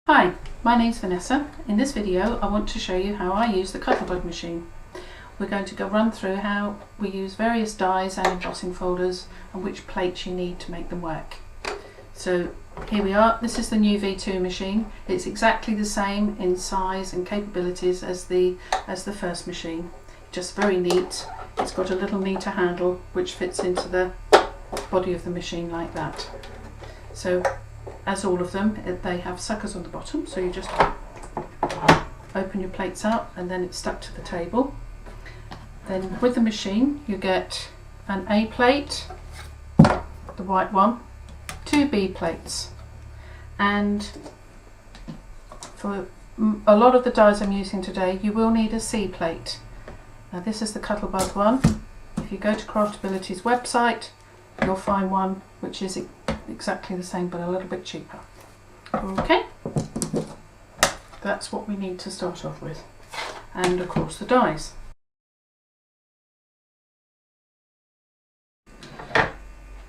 Hi, my name's Vanessa. In this video I want to show you how I use the Cuttlebug machine. We're going to run through how we use various dies and embossing folders and which plates you need to make them work. So here we are. This is the new V2 machine. It's exactly the same in size and capabilities as the first machine. Just very neat. It's got a little meter handle which fits into the body of the machine like that. So as all of them, they have suckers on the bottom, so you just open your plates out and then it's stuck to the table. Then with the machine you get an A plate, the white one, two B plates, and for a lot of the dies I'm using today you will need a C plate. Now this is the Cuttlebug one. If you go to Craftability's website you'll find one which is exactly the same but a little bit cheaper. Okay, that's what we need to start off with, and of course the dies.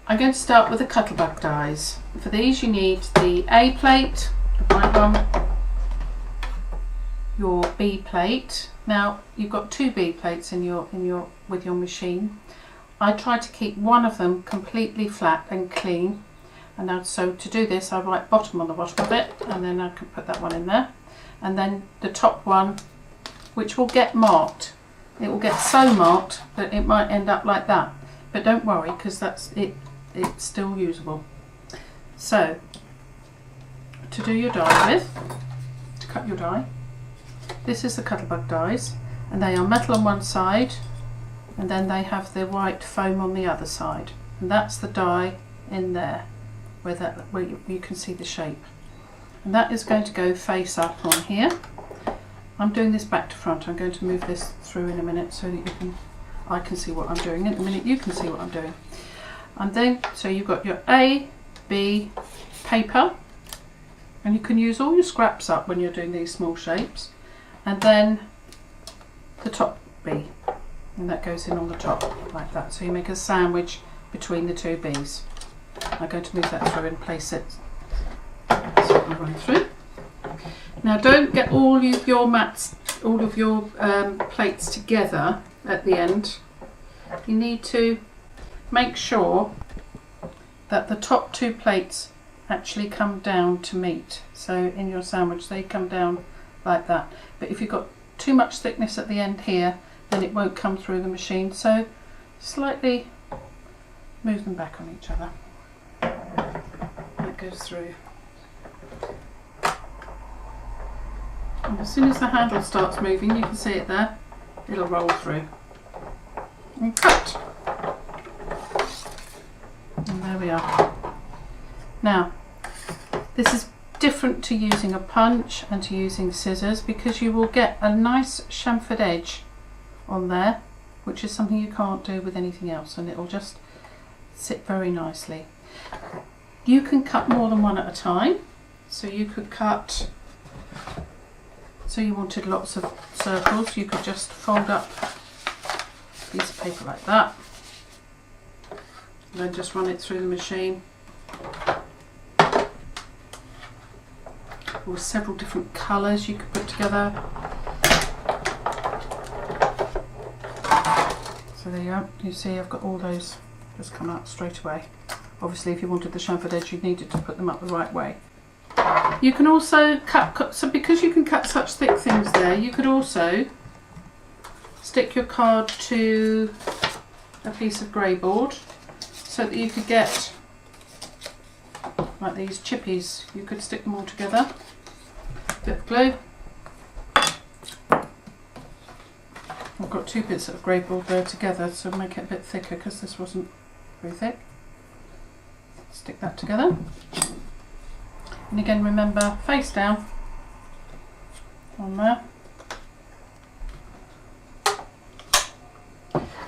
I'm going to start with the Cuttlebug dies. For these you need the A plate, the white one, your B plate. Now you've got two B plates with your machine. I try to keep one of them completely flat and clean, and now so to do this I write bottom on the bottom of it, and then I can put that one in there, and then the top one, which will get marked. It will get so marked that it might end up like that, but don't worry because that's it, it's still usable. So to do your die with, to cut your die, this is the Cuttlebug dies, and they are metal on one side and then they have the white foam on the other side, and that's the die in there where you can see the shape, and that is going to go face up on here. I'm doing this back to front. I'm going to move this through in a minute so that I can see what I'm doing. In a minute you can see what I'm doing. And then so you've got your A, B paper, and you can use all your scraps up when you're doing these small shapes, and then the top B, and that goes in on the top like that, so you make a sandwich between the two B's. I'm going to move that through and place it so we run through. Now don't get all of your plates together at the end. You need to make sure that the top two plates actually come down to meet, so in your sandwich they come down like that, but if you've got too much thickness at the end here then it won't come through the machine, so slightly move them back on each other. That goes through. And as soon as the handle starts moving, you can see it there, it'll roll through. And cut. And there we are. Now, this is different to using a punch and to using scissors because you will get a nice chamfered edge on there, which is something you can't do with anything else, and it will just sit very nicely. You can cut more than one at a time, so you could cut, so you wanted lots of circles, you could just fold up a piece of paper like that and then just run it through the machine. Or several different colours you could put together. So there you go, you see I've got all those just come out straight away. Obviously if you wanted the chamfered edge you needed to put them up the right way. You can also cut, so because you can cut such thick things there, you could also stick your card to a piece of grey board so that you could get like these chippies. You could stick them all together, bit of glue. I've got two bits of grey board there together to make it a bit thicker because this wasn't very thick. Stick that together, and again remember face down on there.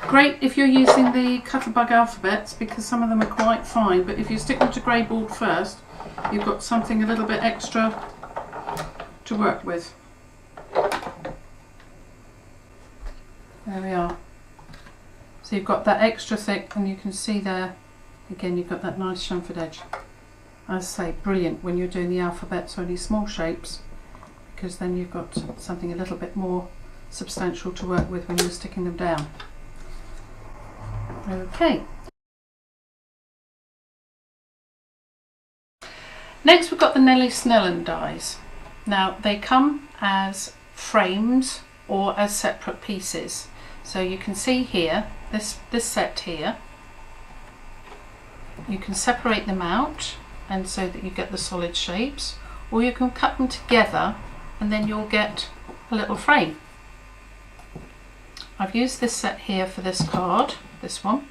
Great if you're using the Cuttlebug alphabets because some of them are quite fine, but if you stick them to grey board first you've got something a little bit extra to work with. There we are. So you've got that extra thick, and you can see there again you've got that nice chamfered edge. I say brilliant when you're doing the alphabets or any small shapes, because then you've got something a little bit more substantial to work with when you're sticking them down. Okay. Next we've got the Nellie Snellen dies. Now they come as frames or as separate pieces. So you can see here, this set here, you can separate them out and so that you get the solid shapes, or you can cut them together and then you'll get a little frame. I've used this set here for this card, this one,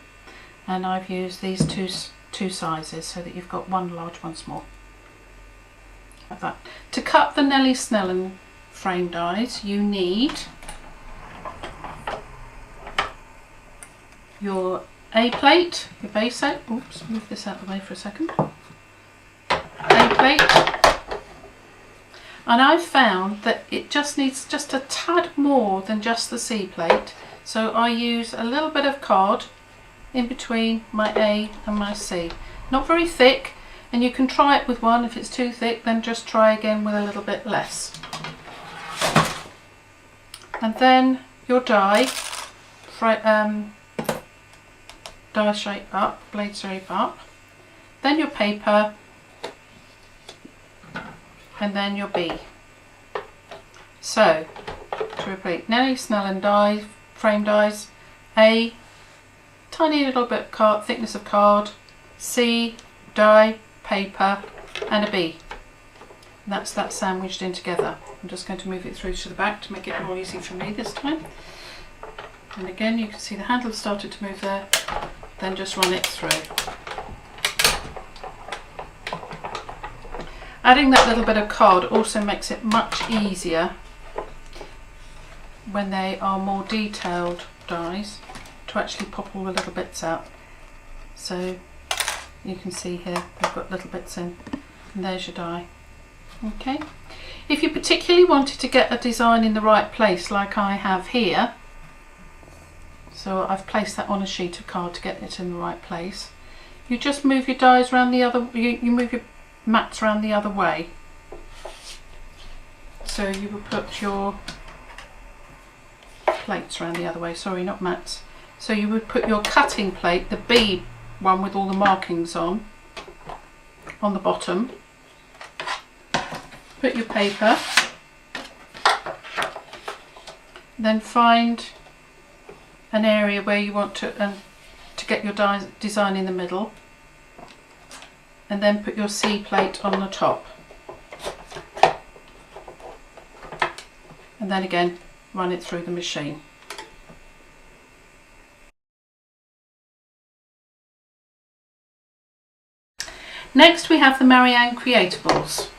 and I've used these two sizes so that you've got one large, one small. Like that. To cut the Nellie Snellen frame dies, you need your A plate, your base set. Oops, move this out of the way for a second. A plate. And I've found that it just needs just a tad more than just the C plate. So I use a little bit of card in between my A and my C. Not very thick, and you can try it with one. If it's too thick, then just try again with a little bit less. And then your die, die shape up, blade shape up, then your paper, and then your B. So, to repeat, Nellie Snellen die, frame dies, A, tiny little bit of card, thickness of card, C, die, paper, and a B. And that's that sandwiched in together. I'm just going to move it through to the back to make it more easy for me this time. And again, you can see the handle started to move there, then just run it through. Adding that little bit of card also makes it much easier when they are more detailed dies to actually pop all the little bits out. So you can see here they've got little bits in, and there's your die. Okay, if you particularly wanted to get a design in the right place like I have here, so I've placed that on a sheet of card to get it in the right place, you just move your dies around the other, you move your mats around the other way. So you will put your plates around the other way, sorry, not mats. So you would put your cutting plate, the B one with all the markings on the bottom, put your paper, then find an area where you want to get your design in the middle, and then put your C plate on the top, and then again run it through the machine. Next we have the Marianne Createables.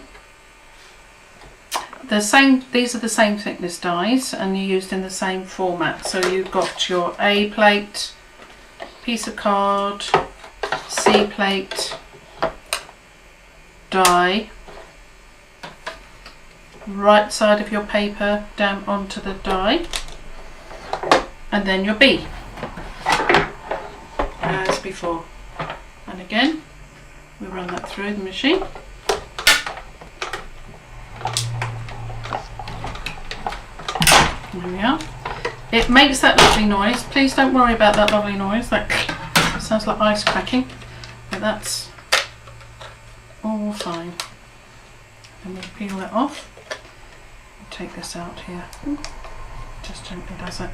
These are the same thickness dies and you're used in the same format. So you've got your A plate, piece of card, C plate, die, right side of your paper down onto the die, and then your B as before. And again we run that through the machine. There we are. It makes that lovely noise. Please don't worry about that lovely noise. That sounds like ice cracking, but that's all fine. And we'll peel that off. Take this out here. Just gently does it.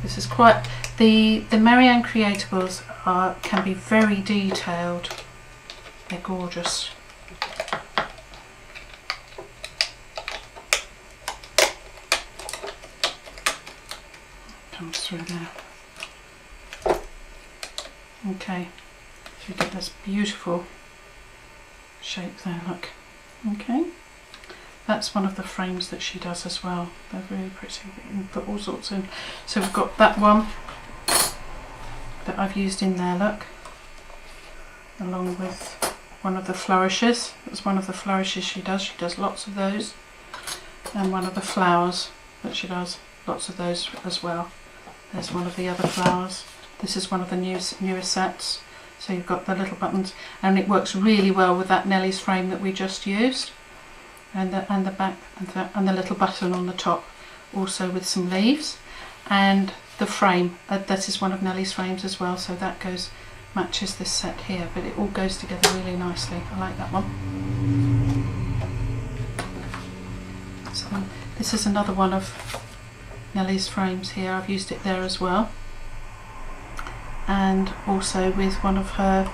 This is quite the Marianne Createables can be very detailed. They're gorgeous. Comes through there. Okay, so you get this beautiful shape there, look. Okay, that's one of the frames that she does as well. They're really pretty. You can put all sorts in. So we've got that one that I've used in there, look, along with one of the flourishes. That's one of the flourishes she does. She does lots of those. And one of the flowers that she does, lots of those as well. There's one of the other flowers. This is one of the newer sets. So you've got the little buttons, and it works really well with that Nellie's frame that we just used, and the back and the little button on the top, also with some leaves, and the frame. That is one of Nellie's frames as well, so that matches this set here, but it all goes together really nicely. I like that one. So this is another one of Nellie's frames here. I've used it there as well, and also with one of her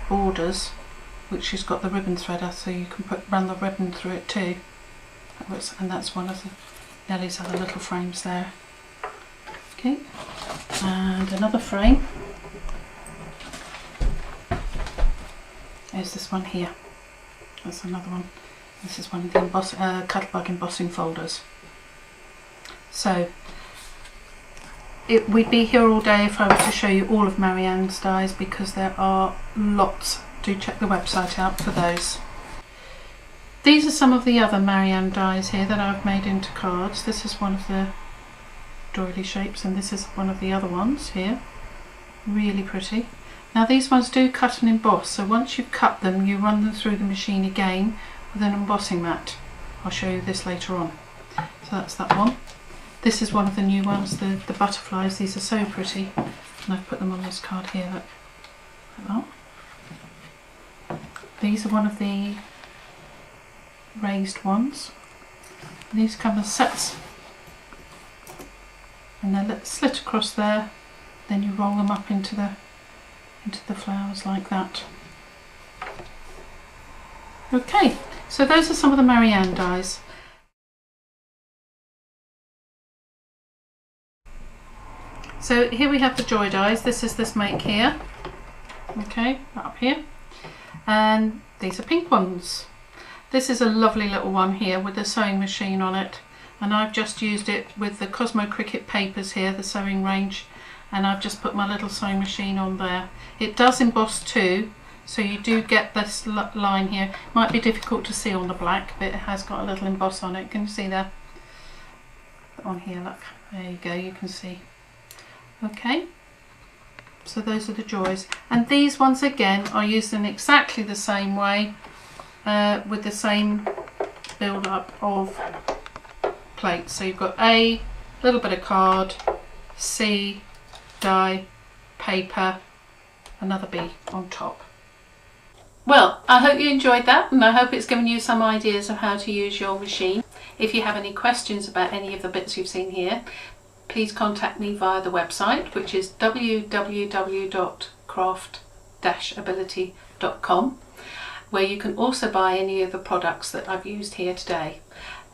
borders, which she's got the ribbon threader, so you can run the ribbon through it too. And that's one of Nellie's other little frames there. Okay, and another frame is this one here. That's another one. This is one of the Cuttlebug embossing folders. So we'd be here all day if I were to show you all of Marianne's dies, because there are lots. Do check the website out for those. These are some of the other Marianne dies here that I've made into cards. This is one of the doily shapes, and this is one of the other ones here. Really pretty. Now these ones do cut and emboss, so once you've cut them, you run them through the machine again with an embossing mat. I'll show you this later on. So that's that one. This is one of the new ones, the butterflies. These are so pretty, and I've put them on this card here. Look, like that. These are one of the raised ones. These come as sets, and they're slit across there. Then you roll them up into the flowers like that. Okay, so those are some of the Marianne dies. So here we have the Joy dies. This is this make here. Okay, up here. And these are pink ones. This is a lovely little one here with the sewing machine on it. And I've just used it with the Cosmo Cricket papers here, the sewing range. And I've just put my little sewing machine on there. It does emboss too, so you do get this line here. Might be difficult to see on the black, but it has got a little emboss on it. Can you see that? On here, look. There you go, you can see. Okay, so those are the Joys, and these ones again are used in exactly the same way, with the same build up of plates. So you've got A, little bit of card, C, die, paper, another B on top. Well, I hope you enjoyed that, and I hope it's given you some ideas of how to use your machine. If you have any questions about any of the bits you've seen here, please contact me via the website, which is www.craftability.com, where you can also buy any of the products that I've used here today.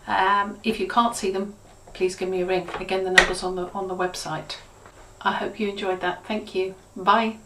If you can't see them, please give me a ring. Again, the number's on the website. I hope you enjoyed that. Thank you. Bye.